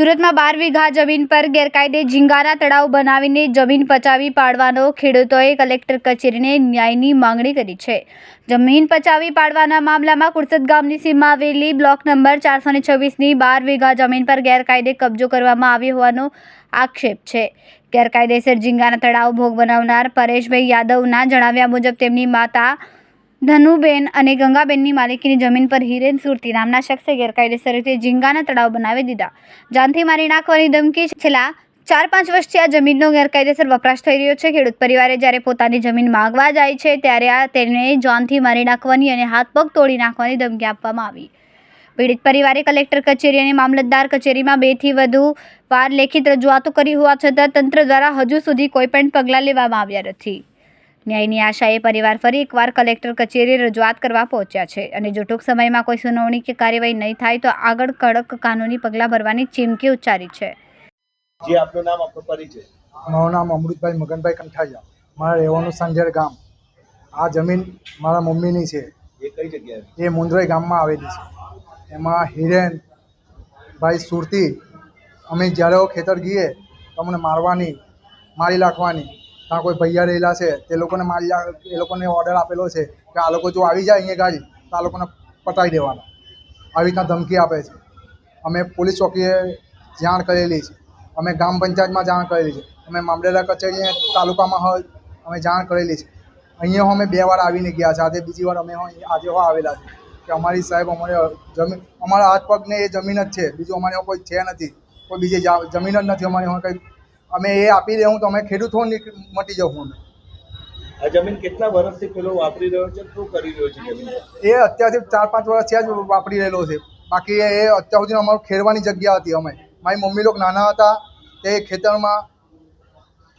સુરતમાં 12 વીઘા જમીન પર ગેરકાયદે ઝીંગાના તળાવ બનાવીને જમીન પચાવી પાડવાનો ખેડૂતોએ કલેક્ટર કચેરીને ન્યાયની માંગણી કરી છે. જમીન પચાવી પાડવાના મામલામાં કુરસદ ગામની સીમમાં આવેલી બ્લોક નંબર 426ની 12 વીઘા જમીન પર ગેરકાયદે કબજો કરવામાં આવ્યો હોવાનો આક્ષેપ છે. ગેરકાયદેસર ઝીંગાના તળાવ ભોગ બનાવનાર પરેશભાઈ યાદવના જણાવ્યા મુજબ તેમની માતા ધનુબેન અને ગંગાબેનની માલિકીની જમીન પર હિરેન સુરતી નામના શખ્સે ગેરકાયદેસર રીતે ઝીંગાના તળાવ બનાવી દીધા. જાનથી મારી નાખવાની ધમકી. છેલ્લા 4-5 વર્ષથી આ જમીનનો ગેરકાયદેસર વપરાશ થઈ રહ્યો છે. ખેડૂત પરિવારે જ્યારે પોતાની જમીન માંગવા જાય છે ત્યારે તેને જાનથી મારી નાખવાની અને હાથ પગ તોડી નાખવાની ધમકી આપવામાં આવી. પીડિત પરિવારે કલેક્ટર કચેરી અને મામલતદાર કચેરીમાં 2 થી વધુ વાર લેખિત રજૂઆતો કરી હોવા છતાં તંત્ર દ્વારા હજુ સુધી કોઈ પણ પગલાં લેવામાં આવ્યા નથી. ન્યાયની આશાએ પરિવાર ફરી એકવાર કલેક્ટર કચેરીએ રજૂઆત કરવા પહોંચ્યા છે અને જો ટૂંક સમયમાં કોઈ સુનાવણી કે કાર્યવાહી નહીં થાય તો આગળ કડક કાનૂની પગલાં ભરવાની ચીમકી ઉચ્ચારી છે. જી, આપનું નામ, આપનો પરિચય. મારું નામ અમૃતભાઈ મગનભાઈ કંઠારિયા. મારે રહેવાનું સંજર ગામ. આ જમીન મારા મમ્મીની છે. એ કઈ જગ્યાએ? એ મુંદ્રોઈ ગામમાં આવેલી છે. એમાં હિરેન ભાઈ સુરતી અમે જ્યારે ખેતર ગઈએ તો અમને મારી નાખવાની. ત્યાં કોઈ ભૈયા રહેલા છે તે લોકોને એ લોકોને ઓર્ડર આપેલો છે કે આ લોકો જો આવી જાય અહીંયા ગાડી તો આ લોકોને પતાવી દેવાના. આવી રીતના ધમકી આપે છે. અમે પોલીસ ચોકીએ જાણ કરેલી છે, અમે ગ્રામ પંચાયતમાં જાણ કરેલી છે, અમે મામલતદાર કચેરીએ તાલુકામાં અમે જાણ કરેલી છે. અહીંયા અમે 2 વાર આવીને ગયા છે. આજે બીજી વાર અમે આજે આવેલા છે કે અમારી સાહેબ અમારે જમીન અમારા હાથ પગને એ જમીન જ છે, બીજું અમારે કોઈ છે નથી, કોઈ બીજી જમીન જ નથી અમારી. કંઈ અમે એ આપી દેવું તો અમે ખેડૂત મટી જવું. આ જમીન કેટલા વર્ષથી પેલો વાપરી રહ્યો છે? શું કરી રહ્યો છે જમીન? એ અત્યારથી 4-5 વર્ષથી જ વાપરી રહેલો છે. બાકી એ અત્યાર સુધી અમારું ખેડવાની જગ્યા હતી. મારી મમ્મી લોકો નાના હતા તે ખેતરમાં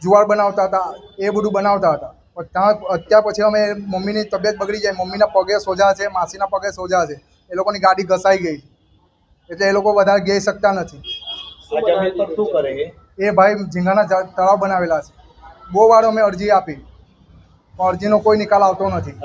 જુવાર બનાવતા હતા, એ બધું બનાવતા હતા. પણ ત્યાં અત્યાર પછી અમે મમ્મીની તબિયત બગડી જાય, મમ્મીના પગે સોજા છે, માસીના પગે સોજા છે, એ લોકોની ગાડી ઘસાઈ ગઈ એટલે એ લોકો વધારે જઈ શકતા નથી. આ જમીન પર શું કરે? એ ભાઈ ઝીંગાના તળાવ બનાવેલા છે. બહુ વાર અમે અરજી આપી પણ અરજીનો કોઈ નિકાલ આવતો નથી.